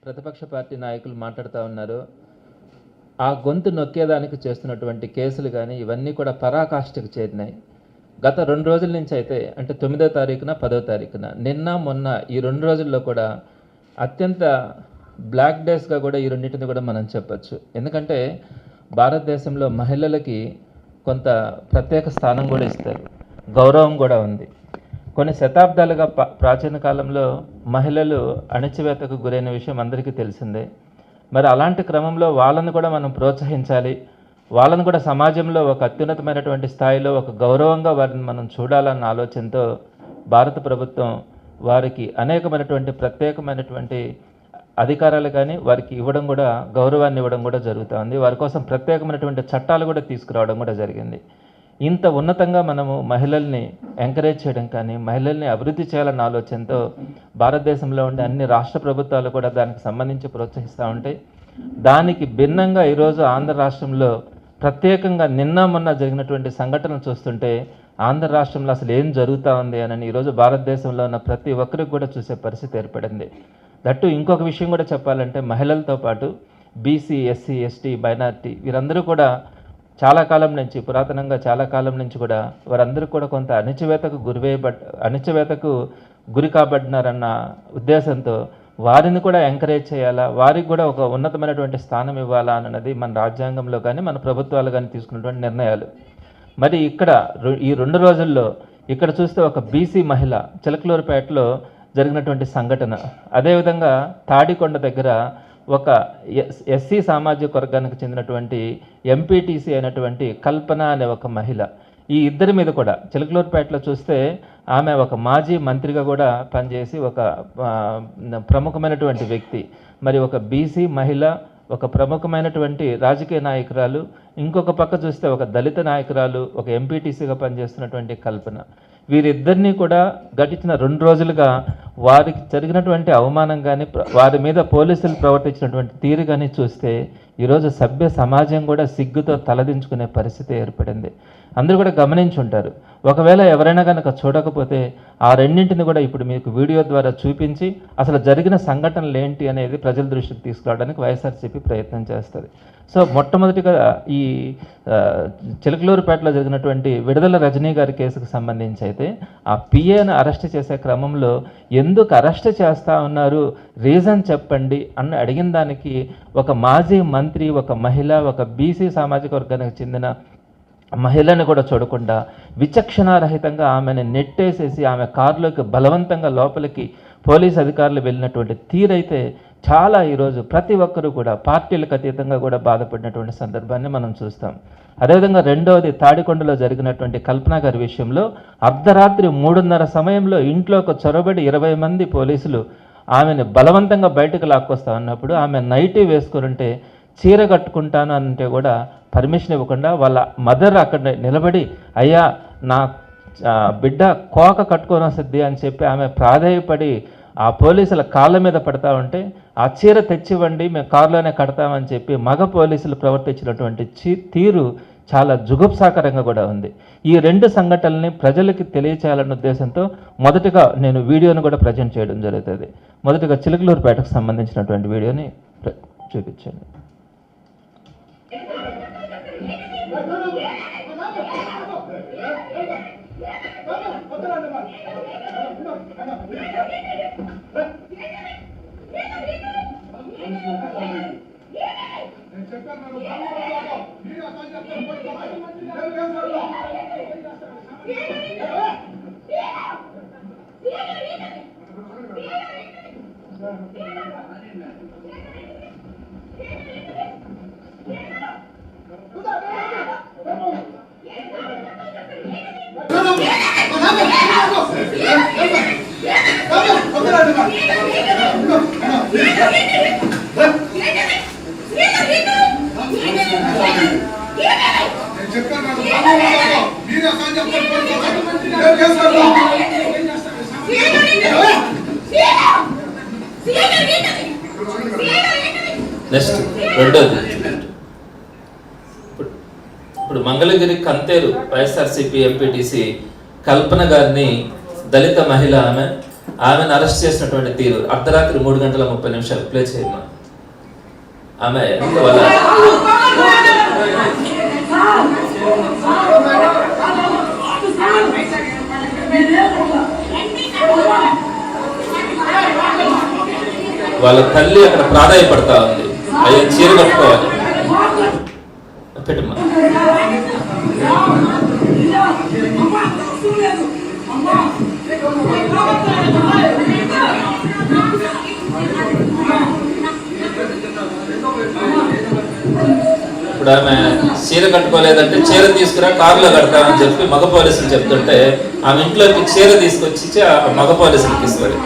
ప్రతిపక్ష పార్టీ నాయకులు మాట్లాడుతూ ఉన్నారు. ఆ గొంతు నొక్కేదానికి చేస్తున్నటువంటి కేసులు కానీ ఇవన్నీ కూడా పరాకాష్ఠకు చేరినాయి. గత 2 రోజుల నుంచి అయితే అంటే 9వ తారీఖున 10వ తారీఖున నిన్న మొన్న ఈ 2 రోజుల్లో కూడా అత్యంత బ్లాక్ డేస్గా కూడా ఈ రెండింటిని కూడా మనం చెప్పచ్చు. ఎందుకంటే భారతదేశంలో మహిళలకి కొంత ప్రత్యేక స్థానం కూడా ఇస్తారు, గౌరవం కూడా ఉంది. కొన్ని శతాబ్దాలుగా ప్రాచీన కాలంలో మహిళలు అణచివేతకు గురైన విషయం అందరికీ తెలిసిందే. మరి అలాంటి క్రమంలో వాళ్ళని కూడా మనం ప్రోత్సహించాలి, వాళ్ళని కూడా సమాజంలో ఒక అత్యున్నతమైనటువంటి స్థాయిలో ఒక గౌరవంగా వారిని మనం చూడాలన్న ఆలోచనతో భారత ప్రభుత్వం వారికి అనేకమైనటువంటి ప్రత్యేకమైనటువంటి అధికారాలు కానీ వారికి ఇవ్వడం కూడా, గౌరవాన్ని ఇవ్వడం కూడా జరుగుతూ ఉంది. వారి కోసం ప్రత్యేకమైనటువంటి చట్టాలు కూడా తీసుకురావడం కూడా జరిగింది. ఇంత ఉన్నతంగా మనము మహిళల్ని ఎంకరేజ్ చేయడం కానీ మహిళల్ని అభివృద్ధి చేయాలన్న ఆలోచనతో భారతదేశంలో ఉండే అన్ని రాష్ట్ర ప్రభుత్వాలు కూడా దానికి సంబంధించి ప్రోత్సహిస్తూ ఉంటాయి. దానికి భిన్నంగా ఈరోజు ఆంధ్ర రాష్ట్రంలో ప్రత్యేకంగా నిన్న మొన్న జరిగినటువంటి సంఘటనలు చూస్తుంటే ఆంధ్ర రాష్ట్రంలో అసలు ఏం జరుగుతూ ఉంది అని ఈరోజు భారతదేశంలో ఉన్న ప్రతి ఒక్కరికి కూడా చూసే పరిస్థితి ఏర్పడింది. దట్టు ఇంకొక విషయం కూడా చెప్పాలంటే మహిళలతో పాటు బీసీ, ఎస్సీ, ఎస్టీ, మైనారిటీ వీరందరూ కూడా చాలా కాలం నుంచి, పురాతనంగా చాలా కాలం నుంచి కూడా వారందరూ కూడా కొంత అణచివేతకు గురి కాబడినారన్న ఉద్దేశంతో వారిని కూడా ఎంకరేజ్ చేయాలా, వారికి కూడా ఒక ఉన్నతమైనటువంటి స్థానం ఇవ్వాలా అన్నది మన రాజ్యాంగంలో కానీ మన ప్రభుత్వాలు కానీ తీసుకున్నటువంటి నిర్ణయాలు. మరి ఇక్కడ ఈ 2 రోజుల్లో ఇక్కడ చూస్తే ఒక బీసీ మహిళ చిలకలూరుపేటలో జరిగినటువంటి సంఘటన, అదేవిధంగా తాడికొండ దగ్గర ఒక ఎస్సీ సామాజిక వర్గానికి చెందినటువంటి ఎంపీటీసీ అయినటువంటి కల్పన అనే ఒక మహిళ, ఈ ఇద్దరి మీద కూడా చిలకలూరుపేటలో చూస్తే ఆమె ఒక మాజీ మంత్రిగా కూడా పనిచేసి ఒక ప్రముఖమైనటువంటి వ్యక్తి, మరి ఒక బీసీ మహిళ, ఒక ప్రముఖమైనటువంటి రాజకీయ నాయకురాలు, ఇంకొక పక్క చూస్తే ఒక దళిత నాయకురాలు, ఒక ఎంపీటీసీగా పనిచేస్తున్నటువంటి కల్పన, వీరిద్దరినీ కూడా గడిచిన 2 రోజులుగా వారికి జరిగినటువంటి అవమానం కానీ వారి మీద పోలీసులు ప్రవర్తించినటువంటి తీరు కానీ చూస్తే ఈరోజు సభ్య సమాజం కూడా సిగ్గుతో తలదించుకునే పరిస్థితి ఏర్పడింది. అందరూ కూడా గమనించి ఉంటారు. ఒకవేళ ఎవరైనా కనుక చూడకపోతే ఆ రెండింటిని కూడా ఇప్పుడు మీకు వీడియో ద్వారా చూపించి అసలు జరిగిన సంఘటనలు ఏంటి అనేది ప్రజల దృష్టికి తీసుకురావడానికి వైఎస్ఆర్సీపీ ప్రయత్నం చేస్తుంది. సో మొట్టమొదటిగా ఈ చిలకలూరుపేటలో జరిగినటువంటి విడుదల రజనీ గారి కేసుకు సంబంధించి అయితే ఆ పిఏను అరెస్ట్ చేసే క్రమంలో ఎందుకు అరెస్ట్ చేస్తూ ఉన్నారు, రీజన్ చెప్పండి అని అడిగిన దానికి ఒక మాజీ మంత్రి, ఒక మహిళ, ఒక బీసీ సామాజిక వర్గానికి చెందిన మహిళని కూడా చూడకుండా విచక్షణారహితంగా ఆమెను నెట్టేసేసి ఆమె కారులోకి బలవంతంగా లోపలికి పోలీస్ అధికారులు వెళ్ళినటువంటి తీరైతే చాలా ఈరోజు ప్రతి ఒక్కరూ కూడా పార్టీలకు అతీతంగా కూడా బాధపడినటువంటి సందర్భాన్ని మనం చూస్తాం. అదేవిధంగా రెండవది తాడికొండలో జరిగినటువంటి కల్పన గారి విషయంలో అర్ధరాత్రి 3:30 సమయంలో ఇంట్లోకి చొరబడి 20 మంది పోలీసులు ఆమెను బలవంతంగా బయటకు లాక్కొస్తా ఉన్నప్పుడు ఆమె నైటీ వేసుకుంటే చీర కట్టుకుంటాను అంటే కూడా పర్మిషన్ ఇవ్వకుండా వాళ్ళ మదర్ అక్కడ నిలబడి అయ్యా నా బిడ్డ కోక కట్టుకొని వస్తుంది అని చెప్పి ఆమె ప్రాధేయపడి ఆ పోలీసుల కాళ్ళ మీద పడతా ఉంటే ఆ చీర తెచ్చివ్వండి మేము కారులోనే కడతామని చెప్పి మగ పోలీసులు ప్రవర్తించినటువంటి తీరు చాలా జుగుప్సాకరంగా కూడా ఉంది. ఈ 2 సంఘటనల్ని ప్రజలకి తెలియచేయాలన్న ఉద్దేశంతో మొదటగా నేను వీడియోను కూడా ప్రజెంట్ చేయడం జరుగుతుంది. మొదటగా చిలకలూరుపేటకు సంబంధించినటువంటి వీడియోని చూపించండి. నెక్స్ట్ రెండోది, ఇప్పుడు మంగళగిరి కంతేరు వైఎస్ఆర్సీపీ ఎంపీటీసీ కల్పన గారిని దళిత మహిళ ఆమె ఆమెను అరెస్ట్ చేసినటువంటి తీరు అర్ధరాత్రి 3:30 ప్లే చేయమ్మా. ఆమె వాళ్ళ వాళ్ళ తల్లి అక్కడ ప్రాధాయపడతా ఉంది, అయ్యా చీర కట్టుకోవాలి పెట్టమ్మా. ఇప్పుడు ఆమె చీర కట్టుకోలేదంటే చీర తీసుకురా కారులో కడతామని చెప్పి మగ పోలీసులు చెప్తుంటే ఆమె ఇంట్లోకి చీర తీసుకొచ్చి ఆ మగ పోలీసులకి ఇస్తాడు.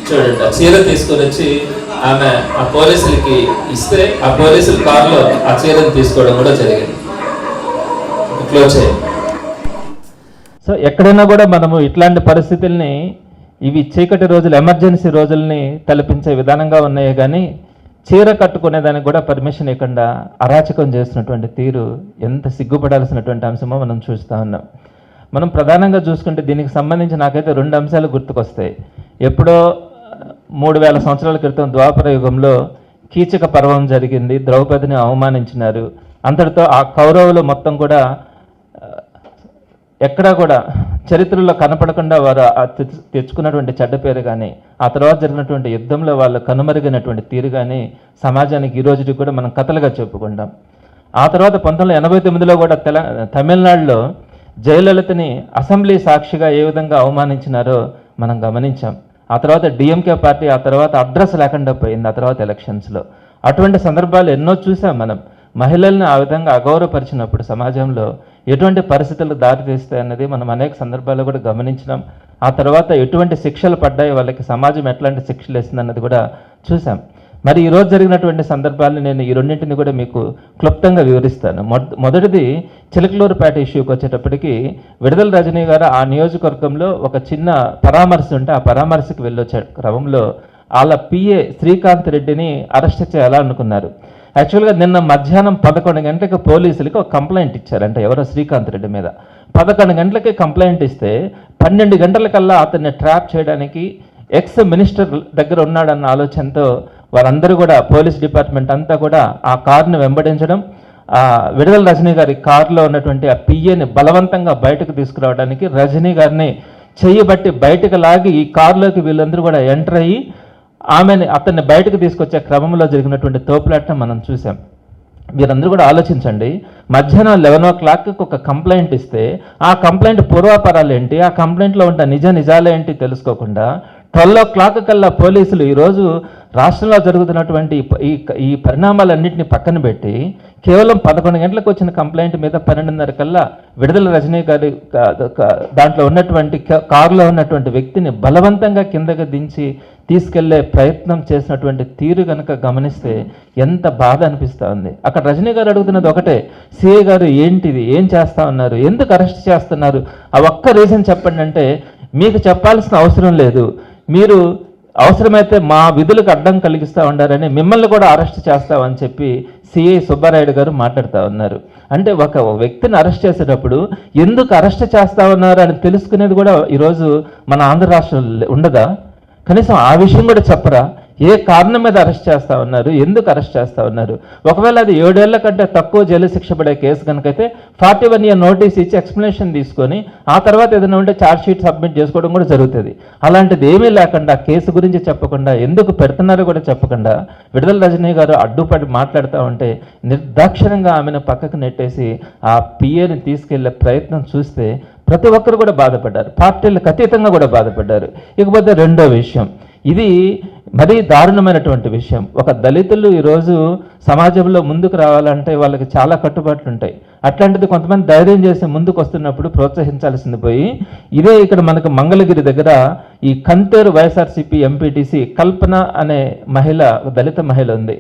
చూడండి, ఆ చీర తీసుకొని వచ్చి ఆమె ఆ పోలీసులకి ఇస్తే ఆ పోలీసుల కారులో ఆ చీరను తీసుకోవడం కూడా జరిగింది. క్లోజ్ చేయండి. సో ఎక్కడైనా కూడా మనము ఇట్లాంటి పరిస్థితుల్ని, ఇవి చీకటి రోజులు, ఎమర్జెన్సీ రోజుల్ని తలపించే విధానంగా ఉన్నాయి, కానీ చీర కట్టుకునేదానికి కూడా పర్మిషన్ ఇవ్వకుండా అరాచకం చేసినటువంటి తీరు ఎంత సిగ్గుపడాల్సినటువంటి అంశమో మనం చూస్తూ ఉన్నాం. మనం ప్రధానంగా చూసుకుంటే దీనికి సంబంధించి నాకైతే 2 అంశాలు గుర్తుకొస్తాయి. ఎప్పుడో 3000 సంవత్సరాల క్రితం ద్వాపర యుగంలో కీచక పర్వం జరిగింది, ద్రౌపదిని అవమానించినారు. అంతటితో ఆ కౌరవులు మొత్తం కూడా ఎక్కడా కూడా చరిత్రలో కనపడకుండా వారు తెచ్చుకున్నటువంటి చెడ్డ పేరు కానీ, ఆ తర్వాత జరిగినటువంటి యుద్ధంలో వాళ్ళు కనుమరుగైనటువంటి తీరు కానీ సమాజానికి ఈ రోజుకి కూడా మనం కథలుగా చెప్పుకుంటాం. ఆ తర్వాత 1989లో కూడా తమిళనాడులో జయలలితని అసెంబ్లీ సాక్షిగా ఏ విధంగా అవమానించినారో మనం గమనించాం. ఆ తర్వాత డిఎంకే పార్టీ ఆ తర్వాత అడ్రస్ లేకుండా పోయింది ఆ తర్వాత ఎలక్షన్స్లో. అటువంటి సందర్భాలు ఎన్నో చూసాం మనం. మహిళల్ని ఆ విధంగా అగౌరవపరిచినప్పుడు సమాజంలో ఎటువంటి పరిస్థితులు దారితీస్తాయన్నది మనం అనేక సందర్భాల్లో కూడా గమనించినాం. ఆ తర్వాత ఎటువంటి శిక్షలు పడ్డాయి, వాళ్ళకి సమాజం ఎట్లాంటి శిక్షలు వేసిందన్నది కూడా చూసాం. మరి ఈరోజు జరిగినటువంటి సందర్భాలను నేను ఈ రెండింటిని కూడా మీకు క్లుప్తంగా వివరిస్తాను. మొదటిది చిలకలూరుపేట ఇష్యూకి వచ్చేటప్పటికి విడుదల రజనీ గారు ఆ నియోజకవర్గంలో ఒక చిన్న పరామర్శ ఉంటే ఆ పరామర్శకు వెళ్ళొచ్చే క్రమంలో వాళ్ళ పిఏ శ్రీకాంత్ రెడ్డిని అరెస్ట్ చేయాలనుకున్నారు. యాక్చువల్గా నిన్న మధ్యాహ్నం 11 గంటలకు పోలీసులకి ఒక కంప్లైంట్ ఇచ్చారంట ఎవరో శ్రీకాంత్ రెడ్డి మీద. 11 గంటలకి కంప్లైంట్ ఇస్తే 12 గంటలకల్లా అతన్ని ట్రాప్ చేయడానికి ఎక్స్ మినిస్టర్ దగ్గర ఉన్నాడన్న ఆలోచనతో వారందరూ కూడా పోలీస్ డిపార్ట్మెంట్ అంతా కూడా ఆ కారును వెంబడించడం, ఆ విడుదల రజనీ గారి కారులో ఉన్నటువంటి ఆ పిఏని బలవంతంగా బయటకు తీసుకురావడానికి రజనీ గారిని చెయ్యబట్టి బయటకు లాగి ఈ కారులోకి వీళ్ళందరూ కూడా ఎంటర్ అయ్యి అతన్ని బయటకు తీసుకొచ్చే క్రమంలో జరిగినటువంటి తోపులాటను మనం చూసాం. మీరందరూ కూడా ఆలోచించండి, మధ్యాహ్నం 11 o'clock ఒక కంప్లైంట్ ఇస్తే ఆ కంప్లైంట్ పూర్వాపరాలు ఏంటి, ఆ కంప్లైంట్లో ఉన్న నిజాలేంటి తెలుసుకోకుండా 12 o'clock కల్లా పోలీసులు ఈరోజు రాష్ట్రంలో జరుగుతున్నటువంటి ఈ పరిణామాలన్నింటినీ పక్కన పెట్టి కేవలం 11 గంటలకు వచ్చిన కంప్లైంట్ మీద 12:30 కల్లా విడుదల రజనీ గారి దాంట్లో ఉన్నటువంటి కారులో ఉన్నటువంటి వ్యక్తిని బలవంతంగా కిందకి దించి తీసుకెళ్లే ప్రయత్నం చేసినటువంటి తీరు కనుక గమనిస్తే ఎంత బాధ అనిపిస్తూ ఉంది. అక్కడ రజనీ గారు అడుగుతున్నది ఒకటే, సిఐ గారు ఏంటిది, ఏం చేస్తా ఉన్నారు, ఎందుకు అరెస్ట్ చేస్తున్నారు, ఆ ఒక్క రీజన్ చెప్పండి అంటే మీకు చెప్పాల్సిన అవసరం లేదు, మీరు అవసరమైతే మా విధులకు అడ్డం కలిగిస్తూ ఉండారని మిమ్మల్ని కూడా అరెస్ట్ చేస్తామని చెప్పి సిఐ సుబ్బారాయుడు గారు మాట్లాడుతూ ఉన్నారు. అంటే ఒక వ్యక్తిని అరెస్ట్ చేసేటప్పుడు ఎందుకు అరెస్ట్ చేస్తా ఉన్నారు అని తెలుసుకునేది కూడా ఈరోజు మన ఆంధ్ర రాష్ట్రంలో ఉండదా? కనీసం ఆ విషయం కూడా చెప్పరా? ఏ కారణం మీద అరెస్ట్ చేస్తా ఉన్నారు, ఎందుకు అరెస్ట్ చేస్తా ఉన్నారు? ఒకవేళ అది 7 ఏళ్ల కంటే తక్కువ జైలు శిక్ష పడే కేసు కనుకైతే 41 year నోటీస్ ఇచ్చి ఎక్స్ప్లెనేషన్ తీసుకొని ఆ తర్వాత ఏదైనా ఉంటే ఛార్జ్ షీట్ సబ్మిట్ చేసుకోవడం కూడా జరుగుతుంది. అలాంటిది ఏమీ లేకుండా కేసు గురించి చెప్పకుండా ఎందుకు పెడుతున్నారో కూడా చెప్పకుండా విడుదల రజనీ గారు అడ్డుపడి మాట్లాడుతూ ఉంటే నిర్దాక్షిణ్యంగా ఆమెను పక్కకు నెట్టేసి ఆ పిఏని తీసుకెళ్లే ప్రయత్నం చూస్తే ప్రతి ఒక్కరు కూడా బాధపడ్డారు, పార్టీలకు అతీతంగా కూడా బాధపడ్డారు. ఇకపోతే రెండో విషయం, ఇది మరీ దారుణమైనటువంటి విషయం. ఒక దళితులు ఈరోజు సమాజంలో ముందుకు రావాలంటే వాళ్ళకి చాలా కట్టుబాట్లు ఉంటాయి. అట్లాంటిది కొంతమంది ధైర్యం చేసి ముందుకు వస్తున్నప్పుడు ప్రోత్సహించాల్సింది పోయి ఇదే ఇక్కడ మనకు మంగళగిరి దగ్గర ఈ కంతేరు వైఎస్ఆర్సీపీ ఎంపీటీసీ కల్పన అనే మహిళ, దళిత మహిళ ఉంది.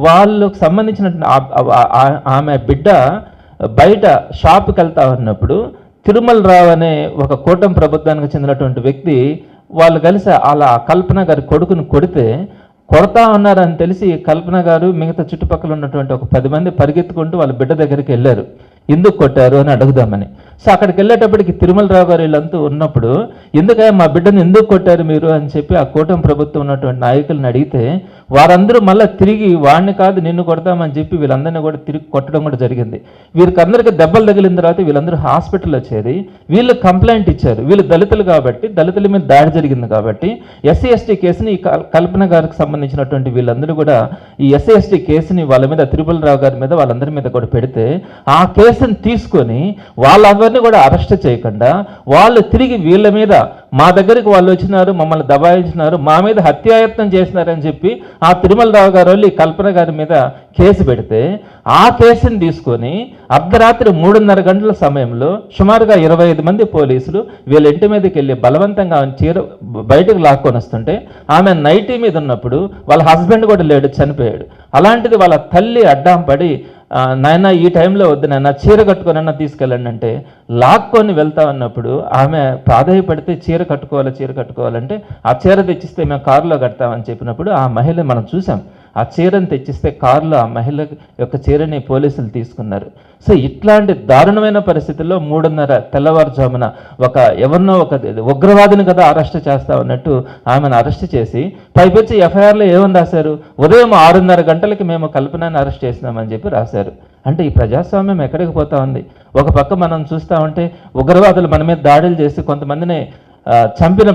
వాళ్ళకు సంబంధించిన ఆమె బిడ్డ బయట షాప్కి వెళ్తా ఉన్నప్పుడు తిరుమల రావు అనే ఒక కూటమి ప్రభుత్వానికి చెందినటువంటి వ్యక్తి వాళ్ళు కలిసి అలా కల్పన గారి కొడుకుని కొడితే, కొడతా ఉన్నారని తెలిసి కల్పన గారు మిగతా చుట్టుపక్కల ఉన్నటువంటి ఒక 10 మంది పరిగెత్తుకుంటూ వాళ్ళ బిడ్డ దగ్గరికి వెళ్ళారు, ఎందుకు కొట్టారు అని అడుగుదామని. సో అక్కడికి వెళ్ళేటప్పటికి తిరుమలరావు గారు వీళ్ళంతా ఉన్నప్పుడు, ఎందుకయ్యా మా బిడ్డను ఎందుకు కొట్టారు మీరు అని చెప్పి ఆ కూటమి ప్రభుత్వం ఉన్నటువంటి నాయకులను అడిగితే, వారందరూ మళ్ళీ తిరిగి వాడిని కాదు నిన్ను కొడతామని చెప్పి వీళ్ళందరినీ కూడా తిరిగి కొట్టడం కూడా జరిగింది. వీరికి అందరికీ దెబ్బలు తగిలిన తర్వాత వీళ్ళందరూ హాస్పిటల్లో చేరి వీళ్ళు కంప్లైంట్ ఇచ్చారు. వీళ్ళు దళితులు కాబట్టి, దళితుల మీద దాడి జరిగింది కాబట్టి ఎస్సీ ఎస్టీ కేసుని ఈ కల్పన గారికి సంబంధించినటువంటి వీళ్ళందరూ కూడా ఈ ఎస్సీ ఎస్టీ కేసుని వాళ్ళ మీద, తిరుమలరావు గారి మీద, వాళ్ళందరి మీద కూడా పెడితే, ఆ కేసుని తీసుకొని వాళ్ళందరినీ కూడా అరెస్ట్ చేయకుండా వాళ్ళు తిరిగి వీళ్ళ మీద, మా దగ్గరికి వాళ్ళు వచ్చినారు, మమ్మల్ని దబాయించినారు, మా మీద హత్యాయత్నం చేసినారని చెప్పి ఆ తిరుమలరావు గారు వాళ్ళు ఈ కల్పన గారి మీద కేసు పెడితే, ఆ కేసుని తీసుకొని అర్ధరాత్రి 3:30 గంటల సమయంలో సుమారుగా 25 మంది పోలీసులు వీళ్ళ ఇంటి మీదకి వెళ్ళి బలవంతంగా ఆమె బయటకు లాక్కొని వస్తుంటే, ఆమె నైటీ మీద ఉన్నప్పుడు వాళ్ళ హస్బెండ్ కూడా లేడు, చనిపోయాడు. అలాంటిది వాళ్ళ తల్లి అడ్డం పడి, నాయన ఈ టైంలో వద్దు నాయన, చీర కట్టుకొనన్నా తీసుకెళ్ళండి అంటే లాక్కొని వెళ్తా ఉన్నప్పుడు ఆమె ప్రాధాయపడితే చీర కట్టుకోవాలంటే ఆ చీర తెచ్చిస్తే మేము కారులో కడతామని చెప్పినప్పుడు ఆ మహిళ మనం చూసాం. ఆ చీరను తెచ్చిస్తే కారులో ఆ మహిళ యొక్క చీరని పోలీసులు తీసుకున్నారు. సో ఇట్లాంటి దారుణమైన పరిస్థితుల్లో 3:30 తెల్లవారుజామున ఎవరినో ఒక ఉగ్రవాదిని కదా అరెస్ట్ చేస్తా ఉన్నట్టు ఆమెను అరెస్ట్ చేసి, పైపెచ్చి ఎఫ్ఐఆర్లో ఏమని రాశారు, ఉదయం 6:30 గంటలకి మేము కల్పనని అరెస్ట్ చేసినామని చెప్పి రాశారు. అంటే ఈ ప్రజాస్వామ్యం ఎక్కడికి పోతా ఉంది? ఒక పక్క మనం చూస్తూ ఉంటే ఉగ్రవాదులు మన మీద దాడులు చేసి కొంతమందిని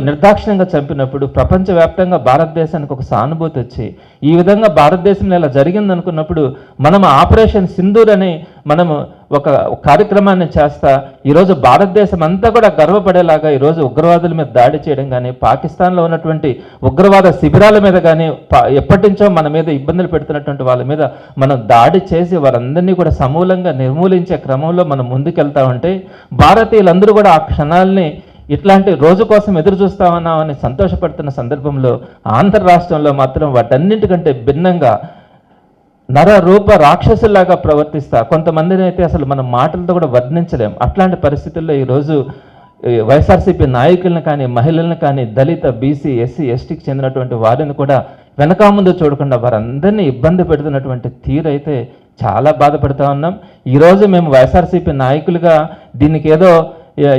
నిర్దాక్షిణ్యంగా చంపినప్పుడు ప్రపంచవ్యాప్తంగా భారతదేశానికి ఒక సానుభూతి వచ్చి, ఈ విధంగా భారతదేశంలో ఇలా జరిగింది అనుకున్నప్పుడు మనం ఆపరేషన్ సింధూర్ అని మనము ఒక కార్యక్రమాన్ని చేస్తా ఈరోజు భారతదేశం అంతా కూడా గర్వపడేలాగా ఈరోజు ఉగ్రవాదుల మీద దాడి చేయడం కానీ, పాకిస్తాన్లో ఉన్నటువంటి ఉగ్రవాద శిబిరాల మీద కానీ, ఎప్పటి నుంచో మన మీద ఇబ్బందులు పెడుతున్నటువంటి వాళ్ళ మీద మనం దాడి చేసి వారందరినీ కూడా సమూలంగా నిర్మూలించే క్రమంలో మనం ముందుకెళ్తా ఉంటే, భారతీయులందరూ కూడా ఆ క్షణాలని ఇట్లాంటి రోజు కోసం ఎదురు చూస్తా ఉన్నామని సంతోషపడుతున్న సందర్భంలో ఆంధ్ర రాష్ట్రంలో మాత్రం వాటన్నింటికంటే భిన్నంగా నరరూప రాక్షసుల్లాగా ప్రవర్తిస్తా, కొంతమందిని అయితే అసలు మన మాటలతో కూడా వర్ణించలేం. అట్లాంటి పరిస్థితుల్లో ఈరోజు వైఎస్ఆర్సీపీ నాయకులను కానీ, మహిళలను కానీ, దళిత, బీసీ, ఎస్సీ, ఎస్టీకి చెందినటువంటి వారిని కూడా వెనక ముందు చూడకుండా వారందరినీ ఇబ్బంది పెడుతున్నటువంటి తీరైతే చాలా బాధపడుతూ ఉన్నాం. ఈరోజు మేము వైఎస్ఆర్సీపీ నాయకులుగా దీనికి ఏదో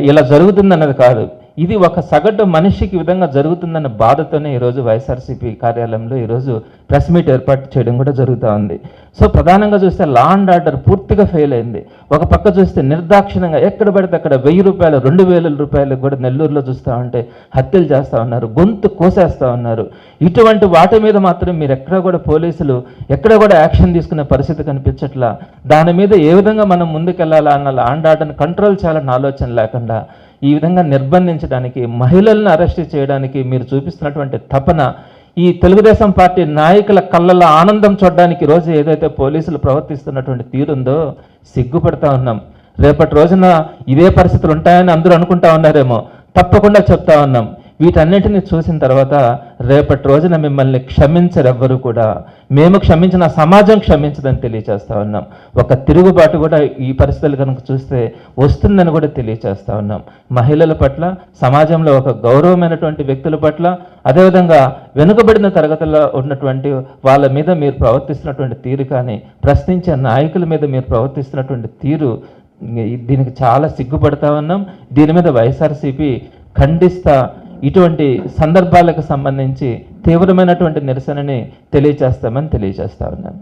ఇలా జరుగుతుందన్నది కాదు, ఇది ఒక సగటు మనిషికి విధంగా జరుగుతుందన్న బాధతోనే ఈరోజు వైఎస్ఆర్సీపీ కార్యాలయంలో ఈరోజు ప్రెస్ మీట్ ఏర్పాటు చేయడం కూడా జరుగుతూ ఉంది. సో ప్రధానంగా చూస్తే లా అండ్ ఆర్డర్ పూర్తిగా ఫెయిల్ అయింది. ఒక పక్క చూస్తే నిర్దాక్షిణంగా ఎక్కడ పడితే అక్కడ 1000 రూపాయలు 2000 రూపాయలకు కూడా నెల్లూరులో చూస్తూ ఉంటే హత్యలు చేస్తూ ఉన్నారు, గొంతు కోసేస్తూ ఉన్నారు. ఇటువంటి వాటి మీద మాత్రం మీరు ఎక్కడ కూడా పోలీసులు ఎక్కడ కూడా యాక్షన్ తీసుకునే పరిస్థితి కనిపించట్లా. దాని మీద ఏ విధంగా మనం ముందుకెళ్లాలా అన్న లా అండ్ ఆర్డర్ని కంట్రోల్ చేయాలన్న ఆలోచన లేకుండా ఈ విధంగా నిర్బంధించడానికి, మహిళలను అరెస్ట్ చేయడానికి మీరు చూపిస్తున్నటువంటి తపన ఈ తెలుగుదేశం పార్టీ నాయకుల కళ్ళల్లో ఆనందం చూడడానికి ఈరోజు ఏదైతే పోలీసులు ప్రవర్తిస్తున్నటువంటి తీరుందో సిగ్గుపడతా ఉన్నాం. రేపటి రోజున ఇదే పరిస్థితులు ఉంటాయని అందరూ అనుకుంటా ఉన్నారేమో, తప్పకుండా చెప్తా ఉన్నాం. వీటన్నిటిని చూసిన తర్వాత రేపటి రోజున మిమ్మల్ని క్షమించరెవ్వరు కూడా, మేము క్షమించిన సమాజం క్షమించదని తెలియచేస్తా ఉన్నాం. ఒక తిరుగుబాటు కూడా ఈ పరిస్థితులు కనుక చూస్తే వస్తుందని కూడా తెలియచేస్తా ఉన్నాం. మహిళల పట్ల, సమాజంలో ఒక గౌరవమైనటువంటి వ్యక్తుల పట్ల, అదేవిధంగా వెనుకబడిన తరగతుల్లో ఉన్నటువంటి వాళ్ళ మీద మీరు ప్రవర్తిస్తున్నటువంటి తీరు కానీ, ప్రశ్నించే నాయకుల మీద మీరు ప్రవర్తిస్తున్నటువంటి తీరు, దీనికి చాలా సిగ్గుపడతా ఉన్నాం. దీని మీద వైఎస్ఆర్సీపీ ఖండిస్తా ఇటువంటి సందర్భాలకు సంబంధించి తీవ్రమైనటువంటి నిరసనని తెలియచేస్తామని తెలియజేస్తా ఉన్నాను.